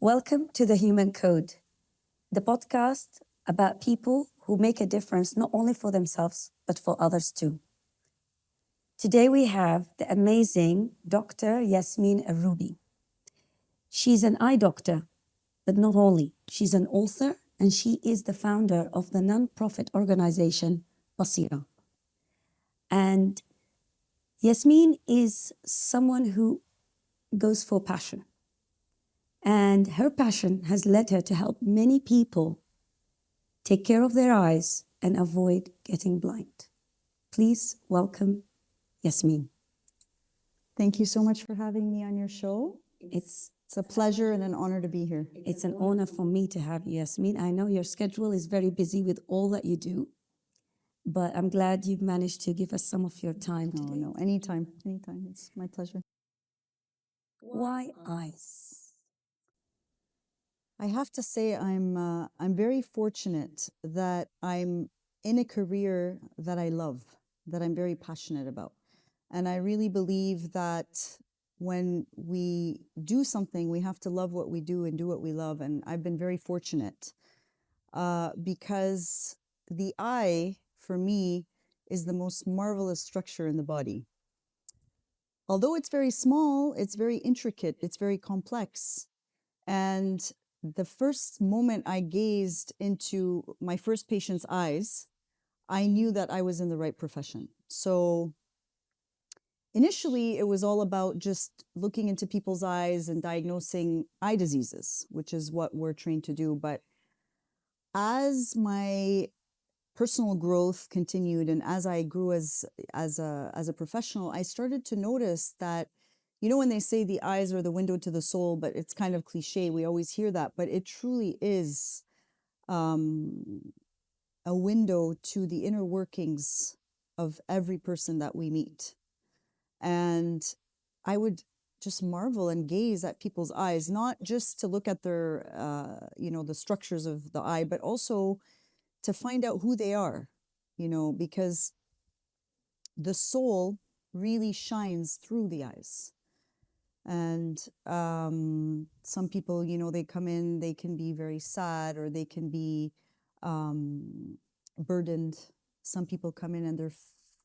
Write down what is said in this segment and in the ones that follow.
Welcome to The Human Code, the podcast about people who make a difference not only for themselves, but for others too. Today we have the amazing Dr. Yasmin El-Rouby. She's an eye doctor, but not only. She's an author and she is the founder of the non-profit organization Basira. And Yasmin is someone who goes for passion. And her passion has led her to help many people take care of their eyes and avoid getting blind. Please welcome Yasmin. Thank you so much for having me on your show. It's a pleasure and an honor to be here. It's an honor for me to have you, Yasmin. I know your schedule is very busy with all that you do, but I'm glad you've managed to give us some of your time today. No, anytime. It's my pleasure. Why eyes? I have to say I'm very fortunate that I'm in a career that I love, that I'm very passionate about. And I really believe that when we do something, we have to love what we do and do what we love. And I've been very fortunate because the eye, for me, is the most marvelous structure in the body. Although it's very small, it's very intricate, it's very complex. And the first moment I gazed into my first patient's eyes, I knew that I was in the right profession. So initially, it was all about just looking into people's eyes and diagnosing eye diseases, which is what we're trained to do. But as my personal growth continued and as I grew as a professional, I started to notice that, you know, when they say the eyes are the window to the soul, but it's kind of cliche, we always hear that, but it truly is a window to the inner workings of every person that we meet. And I would just marvel and gaze at people's eyes, not just to look at their, the structures of the eye, but also to find out who they are, because the soul really shines through the eyes. And some people, they come in, they can be very sad or they can be burdened. Some people come in and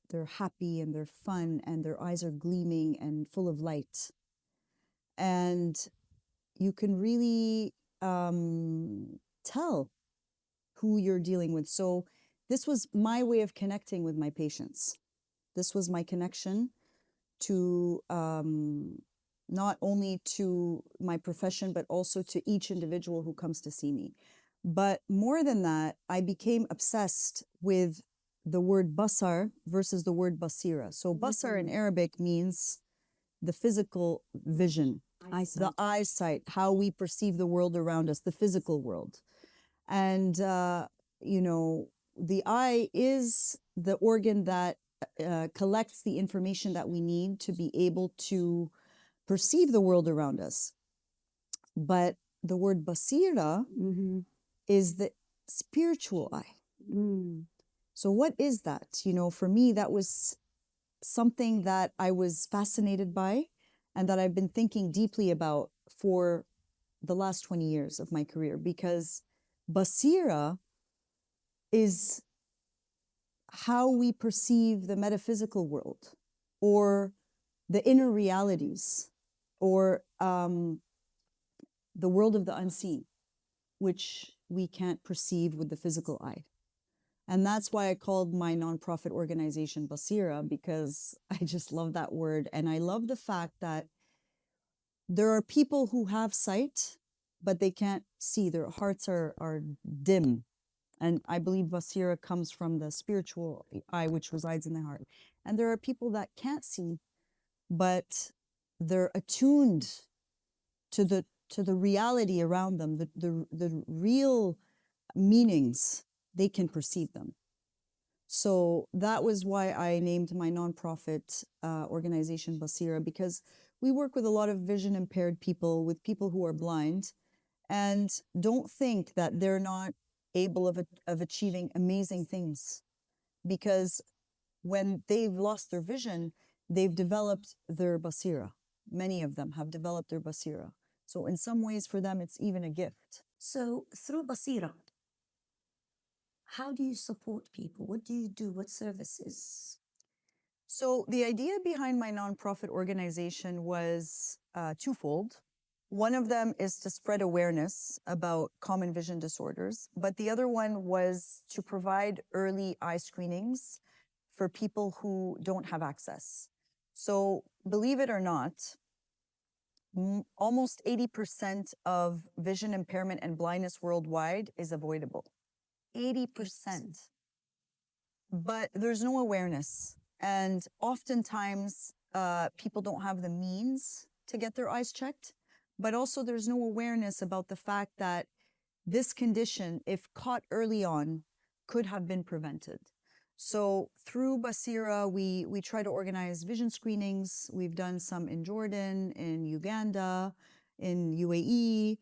they're happy and they're fun and their eyes are gleaming and full of light. And you can really tell who you're dealing with. So this was my way of connecting with my patients. This was my connection to not only to my profession, but also to each individual who comes to see me. But more than that, I became obsessed with the word basar versus the word basira. So basar in Arabic means the physical vision, the eyesight, how we perceive the world around us, the physical world. And, the eye is the organ that collects the information that we need to be able to perceive the world around us. But the word basira is the spiritual eye. So what is that? For me, that was something that I was fascinated by and that I've been thinking deeply about for the last 20 years of my career, because basira is how we perceive the metaphysical world or the inner realities or the world of the unseen, which we can't perceive with the physical eye. And that's why I called my nonprofit organization Basira, because I just love that word. And I love the fact that there are people who have sight, but they can't see. Their hearts are dim. And I believe Basira comes from the spiritual eye, which resides in the heart. And there are people that can't see, but they're attuned to the reality around them, the real meanings. They can perceive them. So that was why I named my nonprofit organization Basira, because we work with a lot of vision impaired people, with people who are blind, and don't think that they're not able of achieving amazing things, because when they've lost their vision, they've developed their basira. Many of them have developed their basira. So in some ways for them, it's even a gift. So through Basira, how do you support people? What do you do? What services? So the idea behind my nonprofit organization was twofold. One of them is to spread awareness about common vision disorders, but the other one was to provide early eye screenings for people who don't have access. So believe it or not, almost 80% of vision impairment and blindness worldwide is avoidable. 80%. But there's no awareness. And oftentimes, people don't have the means to get their eyes checked. But also, there's no awareness about the fact that this condition, if caught early on, could have been prevented. So through Basira, we try to organize vision screenings. We've done some in Jordan, in Uganda, in UAE.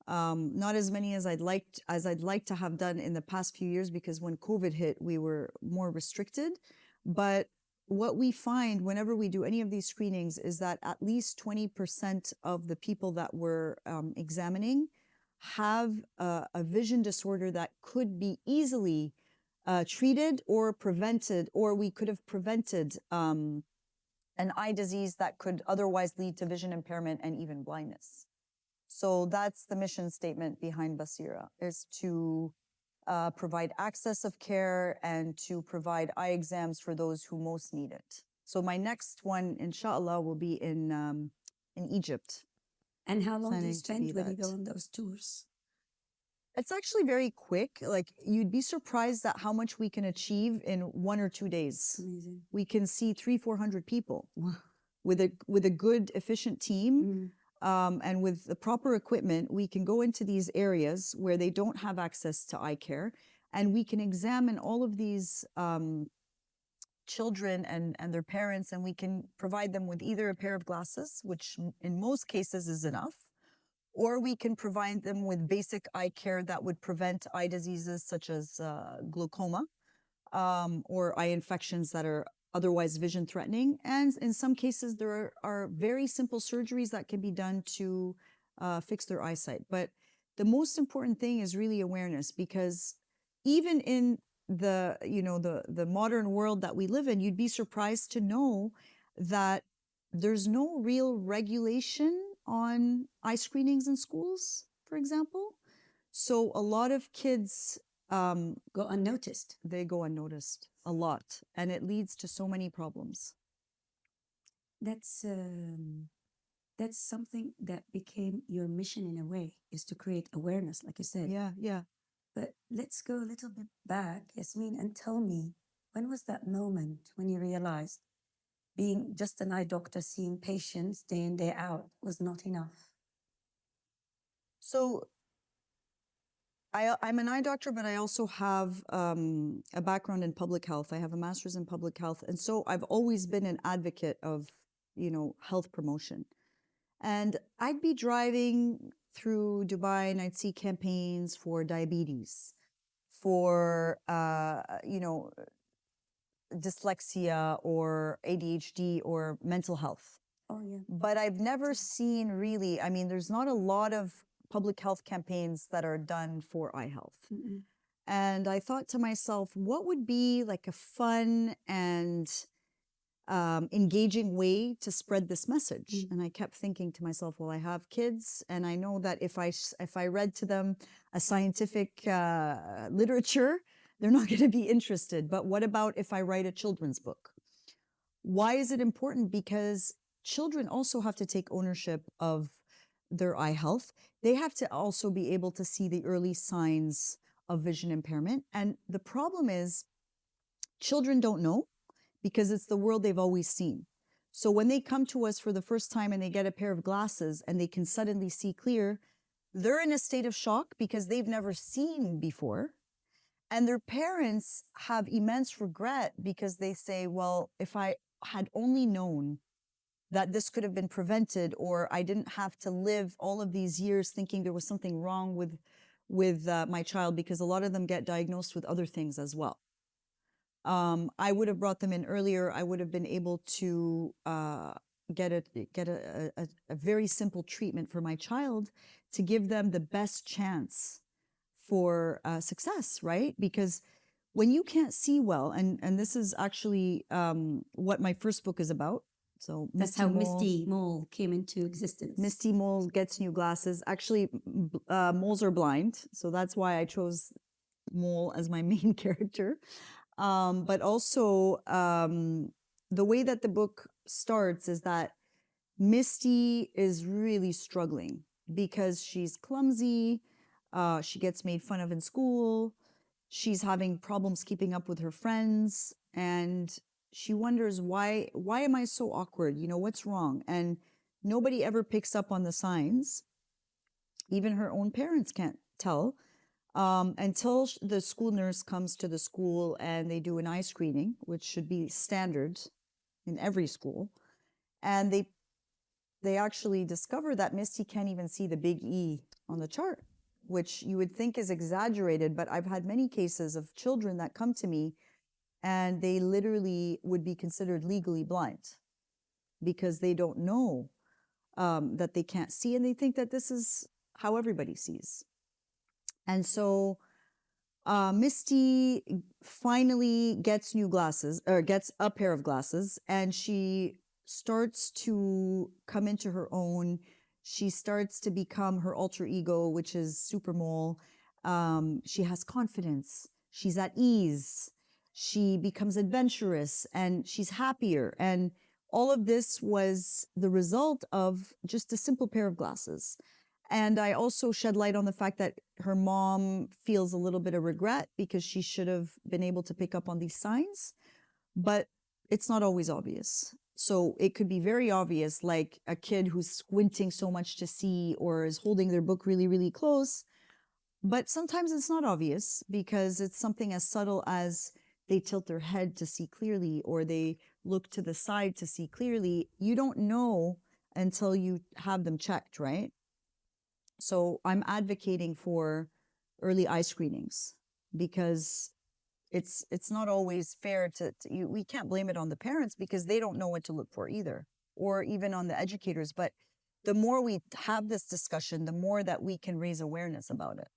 Not as many as I'd like to have done in the past few years, because when COVID hit, we were more restricted. But what we find whenever we do any of these screenings is that at least 20% of the people that we're examining have a vision disorder that could be easily treated or prevented, or we could have prevented an eye disease that could otherwise lead to vision impairment and even blindness. So that's the mission statement behind Basira, is to provide access of care and to provide eye exams for those who most need it. So my next one, inshallah, will be in Egypt. And how long do you Planning to spend be when you that. go on those tours? It's actually very quick. Like, you'd be surprised at how much we can achieve in 1 or 2 days. Amazing. We can see 300-400 people Wow. with a good, efficient team. And with the proper equipment, we can go into these areas where they don't have access to eye care, and we can examine all of these children and their parents, and we can provide them with either a pair of glasses, which in most cases is enough, or we can provide them with basic eye care that would prevent eye diseases such as glaucoma or eye infections that are otherwise vision threatening. And in some cases, there are very simple surgeries that can be done to fix their eyesight. But the most important thing is really awareness, because even in the modern world that we live in, you'd be surprised to know that there's no real regulation on eye screenings in schools, for example. So a lot of kids Go unnoticed. they go unnoticed a lot, and it leads to so many problems. That's something that became your mission in a way, is to create awareness, like you said. Yeah. But let's go a little bit back, Yasmin, and tell me, when was that moment when you realized being just an eye doctor, seeing patients day in, day out, was not enough? So I'm an eye doctor, but I also have a background in public health. I have a master's in public health. And so I've always been an advocate of, health promotion. And I'd be driving through Dubai and I'd see campaigns for diabetes, for, dyslexia or ADHD or mental health. Oh, yeah. But I've never seen really, there's not a lot of public health campaigns that are done for eye health. Mm-mm. And I thought to myself, what would be like a fun and engaging way to spread this message? And I kept thinking to myself, well, I have kids, and I know that if I read to them a scientific literature, they're not going to be interested. But what about if I write a children's book? Why is it important? Because children also have to take ownership of their eye health. They have to also be able to see the early signs of vision impairment. And the problem is, children don't know, because it's the world they've always seen. So when they come to us for the first time and they get a pair of glasses and they can suddenly see clear, they're in a state of shock because they've never seen before. And their parents have immense regret because they say, well, if I had only known that this could have been prevented, or I didn't have to live all of these years thinking there was something wrong with my child, because a lot of them get diagnosed with other things as well. I would have brought them in earlier. I would have been able to get a very simple treatment for my child to give them the best chance for success, right? Because when you can't see well, and this is actually what my first book is about. So That's how Misty Mole came into existence. Misty Mole gets new glasses. Actually, moles are blind, so that's why I chose Mole as my main character. But also, the way that the book starts is that Misty is really struggling because she's clumsy. She gets made fun of in school. She's having problems keeping up with her friends, and she wonders why am I so awkward? You know, what's wrong? And nobody ever picks up on the signs. Even her own parents can't tell until the school nurse comes to the school and they do an eye screening, which should be standard in every school. And they actually discover that Misty can't even see the big E on the chart, which you would think is exaggerated. But I've had many cases of children that come to me and they literally would be considered legally blind because they don't know that they can't see, and they think that this is how everybody sees. And so Misty finally gets new glasses, or gets a pair of glasses, and she starts to come into her own. She starts to become her alter ego, which is Super Mole. She has confidence. She's at ease. She becomes adventurous, and she's happier. And all of this was the result of just a simple pair of glasses. And I also shed light on the fact that her mom feels a little bit of regret because she should have been able to pick up on these signs, but it's not always obvious. So it could be very obvious, like a kid who's squinting so much to see or is holding their book really, really close. But sometimes it's not obvious because it's something as subtle as they tilt their head to see clearly or they look to the side to see clearly. You don't know until you have them checked, right? So I'm advocating for early eye screenings because it's not always fair we can't blame it on the parents because they don't know what to look for either, or even on the educators. But the more we have this discussion, the more that we can raise awareness about it.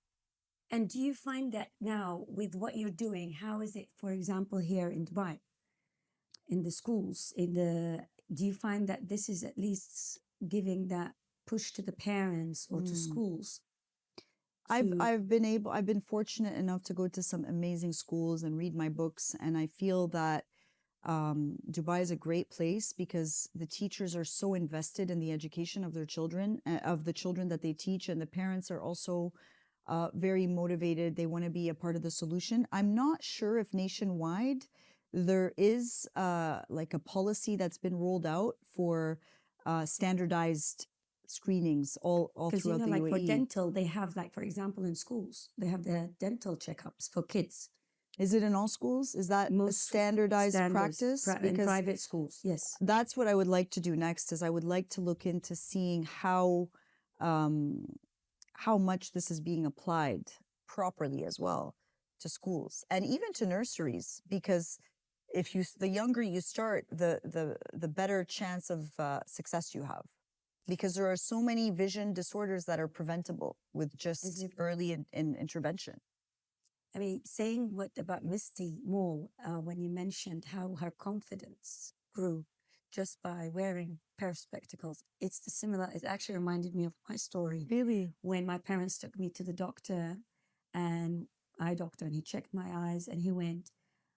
And do you find that now with what you're doing, how is it, for example, here in Dubai, in the schools, do you find that this is at least giving that push to the parents or to schools? I've been fortunate enough to go to some amazing schools and read my books, and I feel that Dubai is a great place because the teachers are so invested in the education of their children, of the children that they teach, and the parents are also very motivated. They want to be a part of the solution. I'm not sure if nationwide there is like a policy that's been rolled out for standardized screenings all throughout the UAE. Like for dental, they have, like, for example, in schools, they have the dental checkups for kids. Is it in all schools? Is that a standardized practice? In private schools, yes. That's what I would like to do next. Is I would like to look into seeing how much this is being applied properly as well to schools and even to nurseries, because the younger you start, the better chance of success you have, because there are so many vision disorders that are preventable with just early intervention. I mean, saying what about Misty Mole, when you mentioned how her confidence grew just by wearing a pair of spectacles, it actually reminded me of my story. Really? When my parents took me to the doctor, and eye doctor, and he checked my eyes and he went,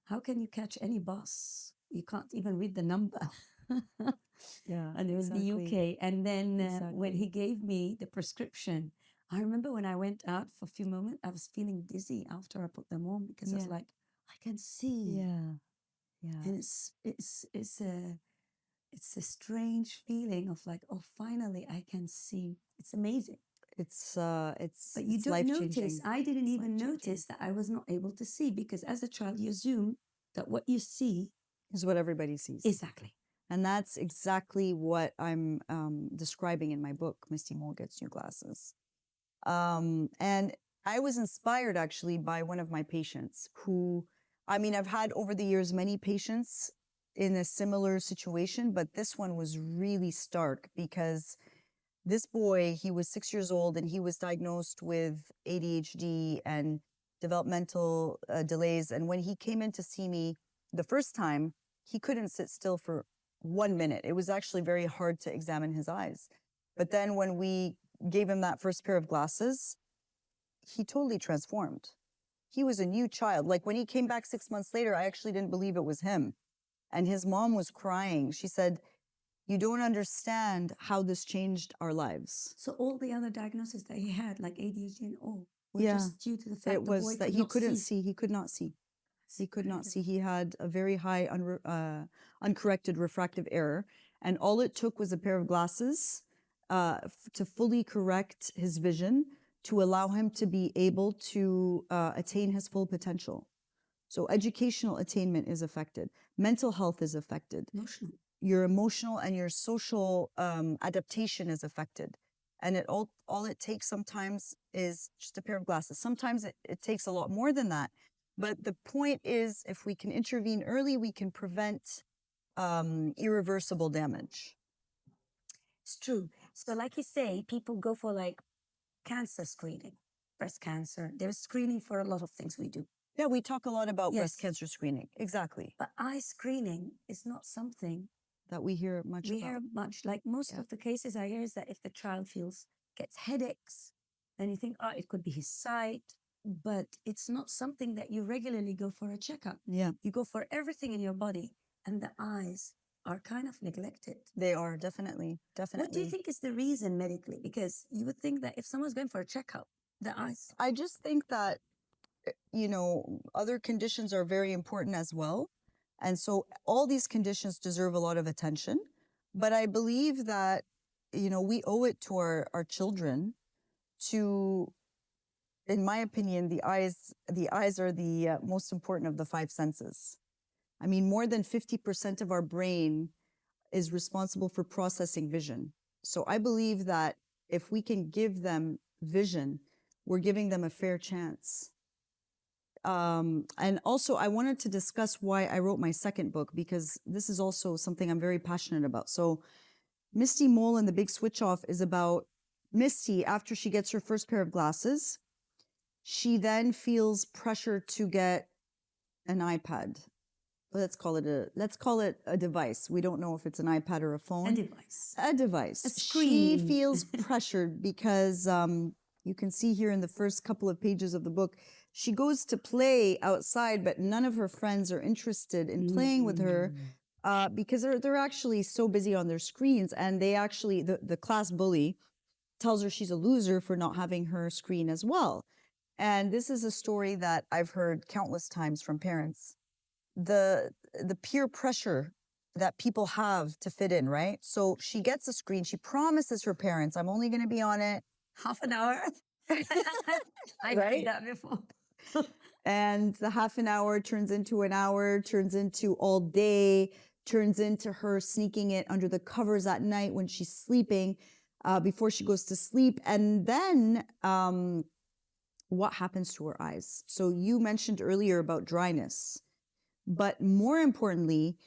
"How can you catch any bus? You can't even read the number." Yeah. And it was the UK. And then when he gave me the prescription, I remember when I went out for a few moments, I was feeling dizzy after I put them on because I was like, I can see. Yeah. Yeah. And it's a strange feeling of like, oh, finally I can see. It's amazing. But you don't notice. I didn't even notice that I was not able to see, because as a child you assume that what you see is what everybody sees. Exactly. And that's exactly what I'm describing in my book, Misty Mole Gets New Glasses. And I was inspired actually by one of my patients who, I mean, I've had over the years many patients in a similar situation, but this one was really stark because this boy, he was 6 years old and he was diagnosed with ADHD and developmental delays. And when he came in to see me the first time, he couldn't sit still for 1 minute. It was actually very hard to examine his eyes. But then when we gave him that first pair of glasses, he totally transformed. He was a new child. Like when he came back 6 months later, I actually didn't believe it was him. And his mom was crying. She said, "You don't understand how this changed our lives." So all the other diagnoses that he had, like ADHD and all, were Yeah. just due to the fact It the boy was that could he not couldn't see. see. He could not see. He could not see. He had a very high uncorrected refractive error. And all it took was a pair of glasses to fully correct his vision, to allow him to be able to attain his full potential. So educational attainment is affected. Mental health is affected. Emotional. Your emotional and your social adaptation is affected. And all it takes sometimes is just a pair of glasses. Sometimes it takes a lot more than that. But the point is, if we can intervene early, we can prevent irreversible damage. It's true. So like you say, people go for like cancer screening, breast cancer. There's screening for a lot of things we do. Yeah, we talk a lot about breast Yes. cancer screening. Exactly. But eye screening is not something That we hear much we about. hear much. Like most Yeah. of the cases I hear is that if the child gets headaches, then you think, oh, it could be his sight. But it's not something that you regularly go for a checkup. Yeah, You go for everything in your body, and the eyes are kind of neglected. they are definitely. What do you think is the reason medically? Because you would think that if someone's going for a checkup, the eyes. I just think that, other conditions are very important as well. And so all these conditions deserve a lot of attention. But I believe that, we owe it to our children to, in my opinion, the eyes are the most important of the five senses. I mean, more than 50% of our brain is responsible for processing vision. So I believe that if we can give them vision, we're giving them a fair chance. And also, I wanted to discuss why I wrote my second book, because this is also something I'm very passionate about. So Misty Mole and the Big Switch Off is about Misty. After she gets her first pair of glasses, she then feels pressure to get an iPad. Let's call it a device. We don't know if it's an iPad or a phone. A device. A device. A She screen. feels pressured because you can see here in the first couple of pages of the book, she goes to play outside, but none of her friends are interested in playing with her because they're actually so busy on their screens. And they actually, the class bully tells her she's a loser for not having her screen as well. And this is a story that I've heard countless times from parents. The peer pressure that people have to fit in, right? So she gets a screen. She promises her parents, "I'm only going to be on it half an hour." I Right? did that before. And the half an hour turns into an hour, turns into all day, turns into her sneaking it under the covers at night when she's sleeping, before she goes to sleep. And then what happens to her eyes? So you mentioned earlier about dryness. But more importantly,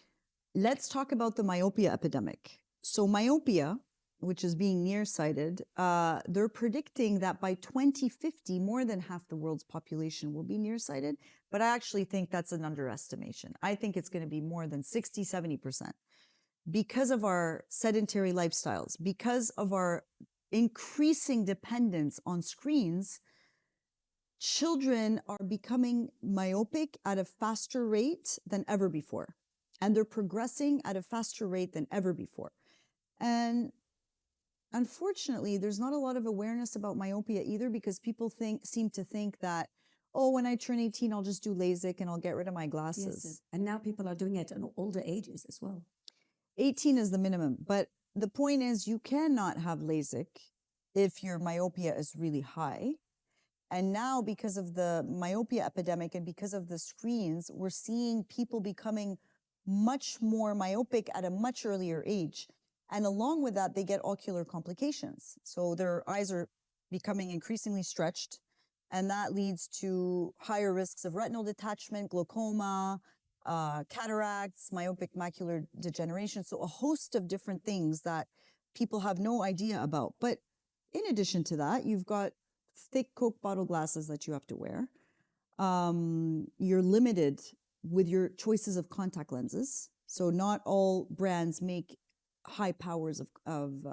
let's talk about the myopia epidemic. So myopia, which is being nearsighted, they're predicting that by 2050, more than half the world's population will be nearsighted. But I actually think that's an underestimation. I think it's going to be more than 60, 70%. Because of our sedentary lifestyles, because of our increasing dependence on screens, children are becoming myopic at a faster rate than ever before. And they're progressing at a faster rate than ever before. And unfortunately, there's not a lot of awareness about myopia either, because people seem to think that, oh, when I turn 18, I'll just do LASIK and I'll get rid of my glasses. Yes. And now people are doing it at older ages as well. 18 is the minimum. But the point is, you cannot have LASIK if your myopia is really high. And now, because of the myopia epidemic and because of the screens, we're seeing people becoming much more myopic at a much earlier age. And along with that, they get ocular complications. So their eyes are becoming increasingly stretched. And that leads to higher risks of retinal detachment, glaucoma, cataracts, myopic macular degeneration. So a host of different things that people have no idea about. But in addition to that, you've got thick Coke bottle glasses that you have to wear. You're limited with your choices of contact lenses. So not all brands make high powers of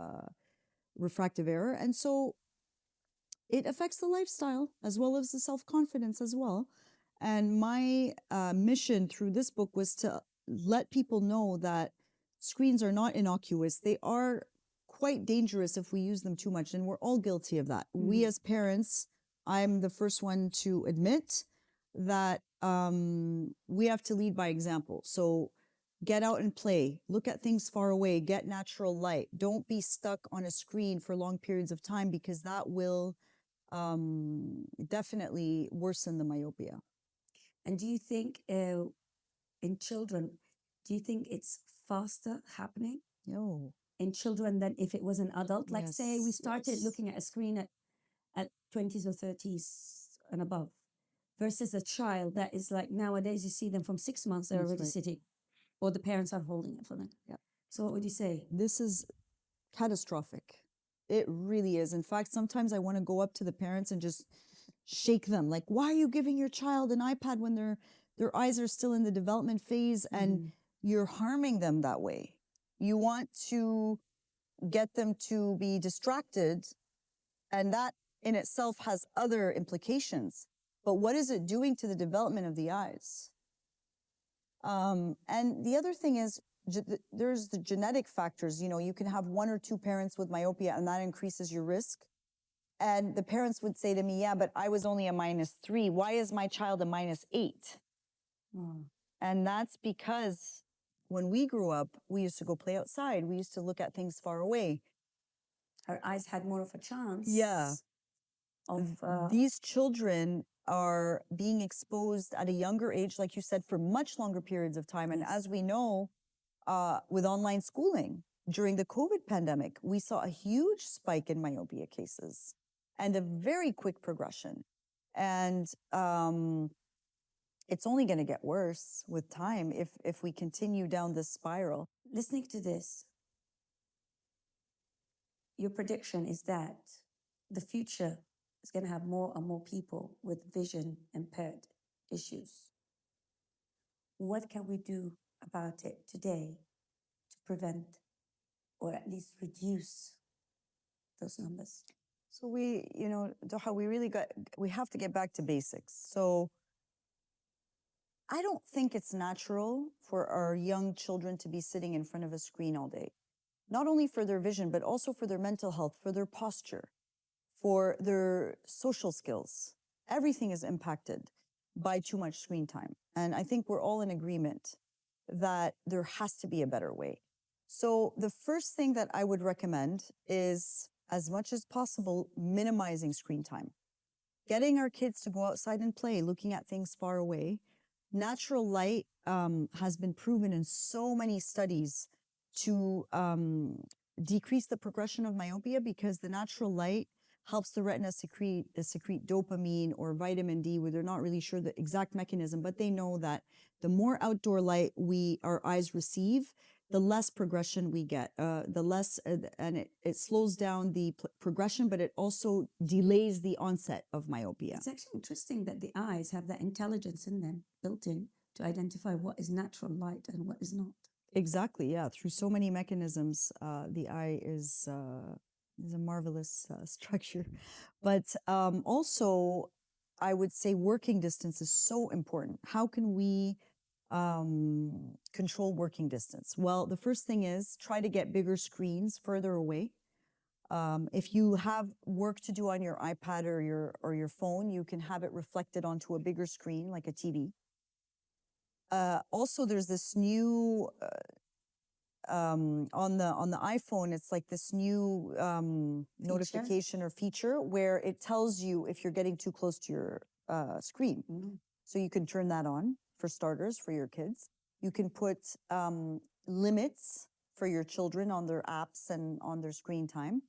refractive error. And so it affects the lifestyle as well as the self-confidence as well. And my mission through this book was to let people know that screens are not innocuous. They are quite dangerous if we use them too much. And we're all guilty of that. We as parents, I'm the first one to admit that we have to lead by example. So get out and play, look at things far away, get natural light. Don't be stuck on a screen for long periods of time, because that will definitely worsen the myopia. And do you think in children, do you think it's faster happening No. in children than if it was an adult? Like say we started yes. looking at a screen at 20s or 30s and above versus a child that is like nowadays you see them from 6 months, they're That's already right. sitting or the parents are holding it for them. Yeah. So what would you say? This is catastrophic. It really is. In fact, sometimes I want to go up to the parents and just shake them. Like, why are you giving your child an iPad when their eyes are still in the development phase and you're harming them that way? You want to get them to be distracted, and that in itself has other implications. But what is it doing to the development of the eyes? And the other thing is, there's the genetic factors. You know, you can have 1 or 2 parents with myopia, and that increases your risk. And the parents would say to me, yeah, but I was only a -3. Why is my child a -8? And that's because when we grew up, we used to go play outside. We used to look at things far away. Our eyes had more of a chance. Yeah. Of These children are being exposed at a younger age, like you said, for much longer periods of time. And as we know, with online schooling during the COVID pandemic, we saw a huge spike in myopia cases and a very quick progression. And it's only going to get worse with time if we continue down this spiral. listening to this, your prediction is that the future is going to have more and more people with vision impaired issues. What can we do about it today to prevent or at least reduce those numbers? So we, you know, Doha, we have to get back to basics. So I don't think it's natural for our young children to be sitting in front of a screen all day, not only for their vision, but also for their mental health, for their posture, for their social skills. Everything is impacted by too much screen time. And I think we're all in agreement that there has to be a better way. So the first thing that I would recommend is, as much as possible, minimizing screen time. Getting our kids to go outside and play, looking at things far away. Natural light has been proven in so many studies to decrease the progression of myopia, because the natural light helps the retina secrete dopamine or vitamin D, where they're not really sure the exact mechanism, but they know that the more outdoor light our eyes receive, the less progression we get, the less, and it slows down the progression, but it also delays the onset of myopia. It's actually interesting that the eyes have that intelligence in them built in to identify what is natural light and what is not. Exactly, yeah. Through so many mechanisms, the eye is a marvelous structure. But also, I would say working distance is so important. How can we control working distance? Well, the first thing is try to get bigger screens further away. If you have work to do on your iPad or your phone, you can have it reflected onto a bigger screen like a TV. Also, there's this new on the iPhone, it's like this new notification or feature where it tells you if you're getting too close to your screen. So you can turn that on, for starters, for your kids. You can put limits for your children on their apps and on their screen time.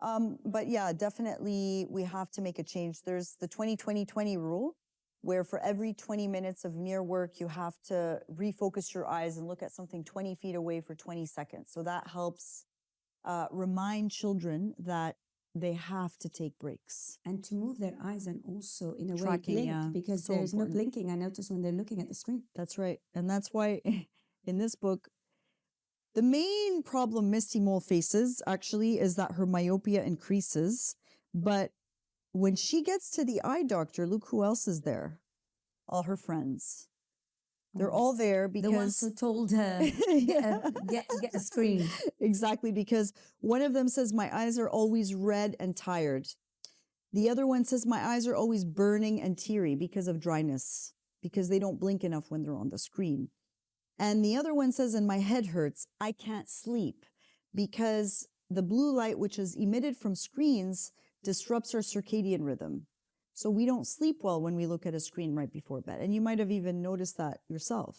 But yeah, definitely we have to make a change. There's the 20-20-20 rule. where for every 20 minutes of near work, you have to refocus your eyes and look at something 20 feet away for 20 seconds. So that helps remind children that they have to take breaks. And to move their eyes and also in a way Tracking, blink, yeah, because so there's no important. blinking, I notice, when they're looking at the screen. That's right. And that's why in this book, the main problem Misty Mole faces actually is that her myopia increases. But when she gets to the eye doctor, look who else is there. All her friends. They're all there because... The ones who told her, get a screen. Exactly, because one of them says, my eyes are always red and tired. The other one says, my eyes are always burning and teary because of dryness, because they don't blink enough when they're on the screen. And the other one says, and my head hurts, I can't sleep, because the blue light, which is emitted from screens, disrupts our circadian rhythm. So we don't sleep well when we look at a screen right before bed. And you might have even noticed that yourself.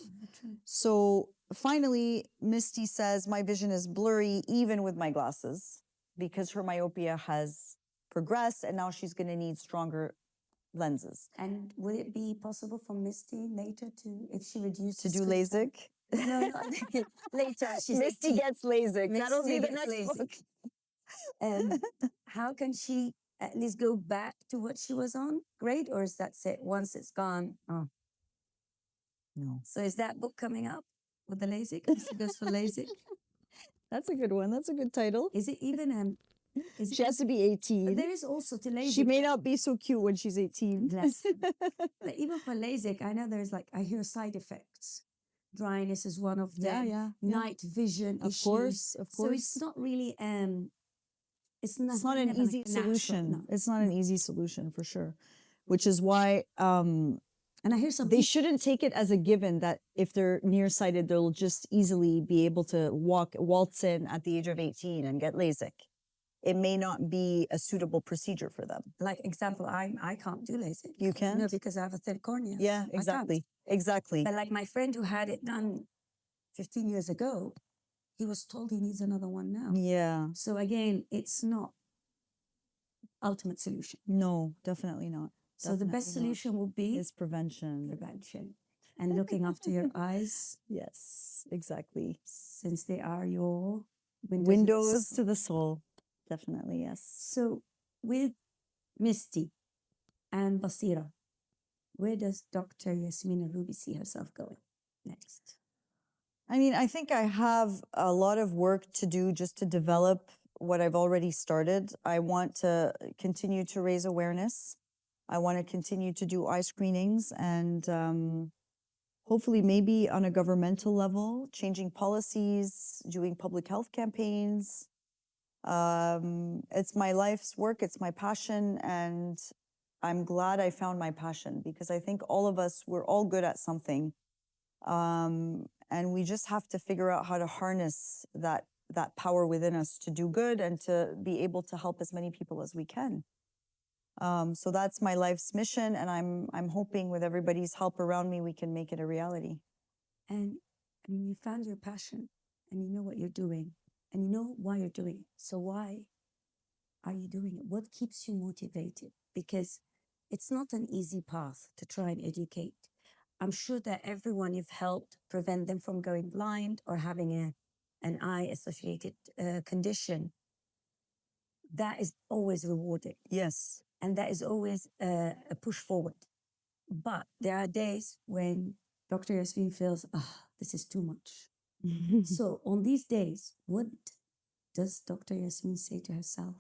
So finally, Misty says, my vision is blurry even with my glasses, because her myopia has progressed and now she's going to need stronger lenses. And would it be possible for Misty later to, if she reduces... To do LASIK? No, I think later. Misty 18. gets LASIK. That'll be the Misty next gets book. And how can she at least go back to what she was on? Great, or is that it? Once it's gone, oh. No. So is that book coming up with the LASIK? She goes for LASIK. That's a good one. That's a good title. Is it even She has to be 18. But there is also to LASIK. She may not be so cute when she's 18. Bless. But even for LASIK, I know there's I hear side effects. Dryness is one of them. Night vision issues. Of course. So it's not really it's not an easy solution. No. It's not an easy solution for sure. Which is why and I hear some they shouldn't take it as a given that if they're nearsighted, they'll just easily be able to waltz in at the age of 18 and get LASIK. It may not be a suitable procedure for them. Like example, I can't do LASIK. You can't? No, because I have a thin cornea. Yeah, exactly. Exactly. But like my friend who had it done 15 years ago, he was told he needs another one now. Yeah. So again, it's not ultimate solution. No, definitely not. So the best solution would be is prevention. Prevention. And looking after your eyes. Yes, exactly. Since they are your windows to the soul. Definitely, yes. So with Misty and Basira, where does Dr. Yasmin El-Rouby see herself going next? I mean, I think I have a lot of work to do just to develop what I've already started. I want to continue to raise awareness. I want to continue to do eye screenings and hopefully maybe on a governmental level, changing policies, doing public health campaigns. It's my life's work, it's my passion, and I'm glad I found my passion because I think all of us, we're all good at something. And we just have to figure out how to harness that power within us to do good and to be able to help as many people as we can. So that's my life's mission, and I'm hoping with everybody's help around me, we can make it a reality. And I mean, you found your passion, and you know what you're doing, and you know why you're doing it. So why are you doing it? What keeps you motivated? Because it's not an easy path to try and educate. I'm sure that everyone you've helped prevent them from going blind or having an eye-associated condition, that is always rewarding. Yes. And that is always a push forward. But there are days when Dr. Yasmin feels, this is too much. So on these days, what does Dr. Yasmin say to herself?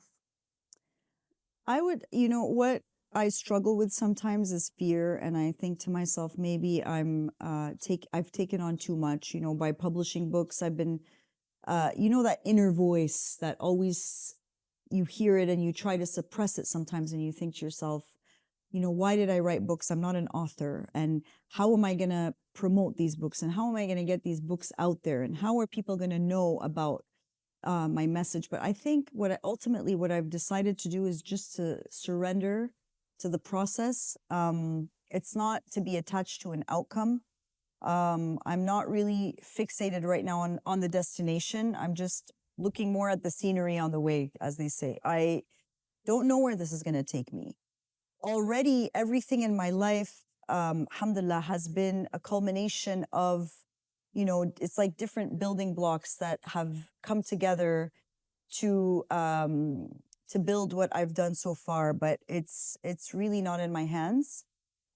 I would, what I struggle with sometimes is fear. And I think to myself, maybe I've taken on too much, by publishing books. I've been, that inner voice that always, you hear it and you try to suppress it sometimes. And you think to yourself, why did I write books? I'm not an author. And how am I going to promote these books? And how am I going to get these books out there? And how are people going to know about my message? But I think what I've decided to do is just to surrender to the process. It's not to be attached to an outcome. I'm not really fixated right now on the destination. I'm just looking more at the scenery on the way, as they say. I don't know where this is going to take me. Already, everything in my life alhamdulillah, has been a culmination of, you know, it's like different building blocks that have come together to build what I've done so far. But it's really not in my hands,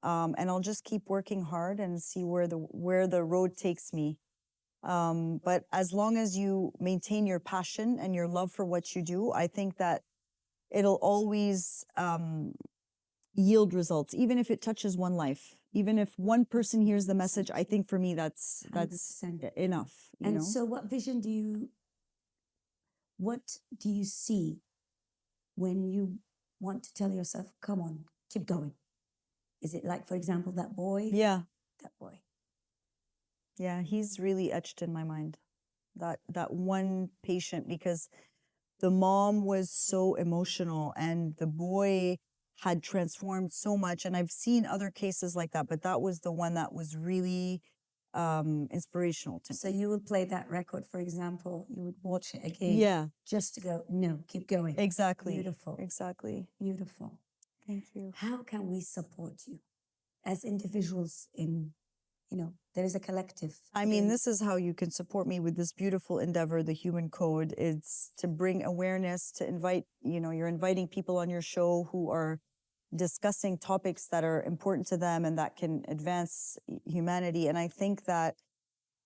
and I'll just keep working hard and see where the road takes me. But as long as you maintain your passion and your love for what you do, I think that it'll always yield results, even if it touches one life. Even if one person hears the message, I think for me that's 100%. enough. You And know? so what do you see when you want to tell yourself, come on, keep going? Is it like, for example, that boy? Yeah. That boy. Yeah, he's really etched in my mind. That one patient, because the mom was so emotional and the boy had transformed so much. And I've seen other cases like that, but that was the one that was really inspirational to me. So you would play that record, for example, you would watch it again. Yeah. Just to go, no, keep going. Exactly. Beautiful. Exactly. Beautiful. Thank you. How can we support you as individuals in, you know, there is a collective. I mean, this is how you can support me with this beautiful endeavor, the Human Code. It's to bring awareness, to invite, you know, you're inviting people on your show who are discussing topics that are important to them and that can advance humanity. And I think that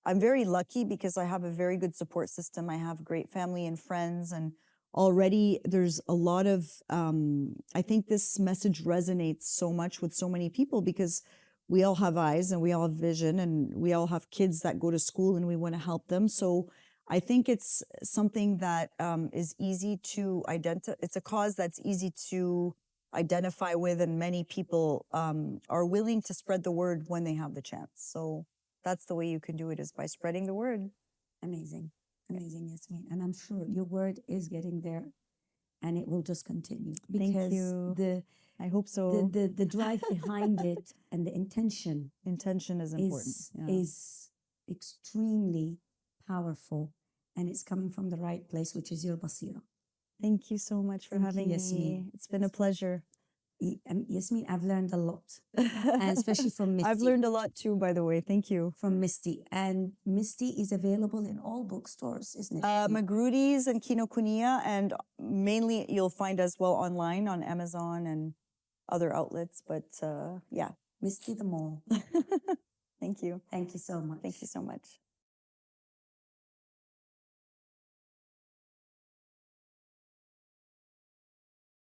I'm very lucky because I have a very good support system. I have great family and friends, and already there's a lot of, I think this message resonates so much with so many people because we all have eyes and we all have vision and we all have kids that go to school and we want to help them. So I think it's something that is easy to identify. It's a cause that's easy to identify with, and many people are willing to spread the word when they have the chance. So that's the way you can do it, is by spreading the word. Amazing. Amazing, Yasmin. And I'm sure your word is getting there and it will just continue. Thank Because you. I hope so. the drive behind it and the intention Intention is important. is extremely powerful, and it's coming from the right place, which is your basira. Thank you so much for having me. Yasmin. It's been a pleasure. Yasmin, I've learned a lot, and especially from Misty. I've learned a lot too, by the way. Thank you. From Misty. And Misty is available in all bookstores, isn't it? Magrudy's and Kinokuniya, and mainly you'll find as well online on Amazon and other outlets. But yeah. Misty the Mall. Thank you. Thank you so much. Thank you so much.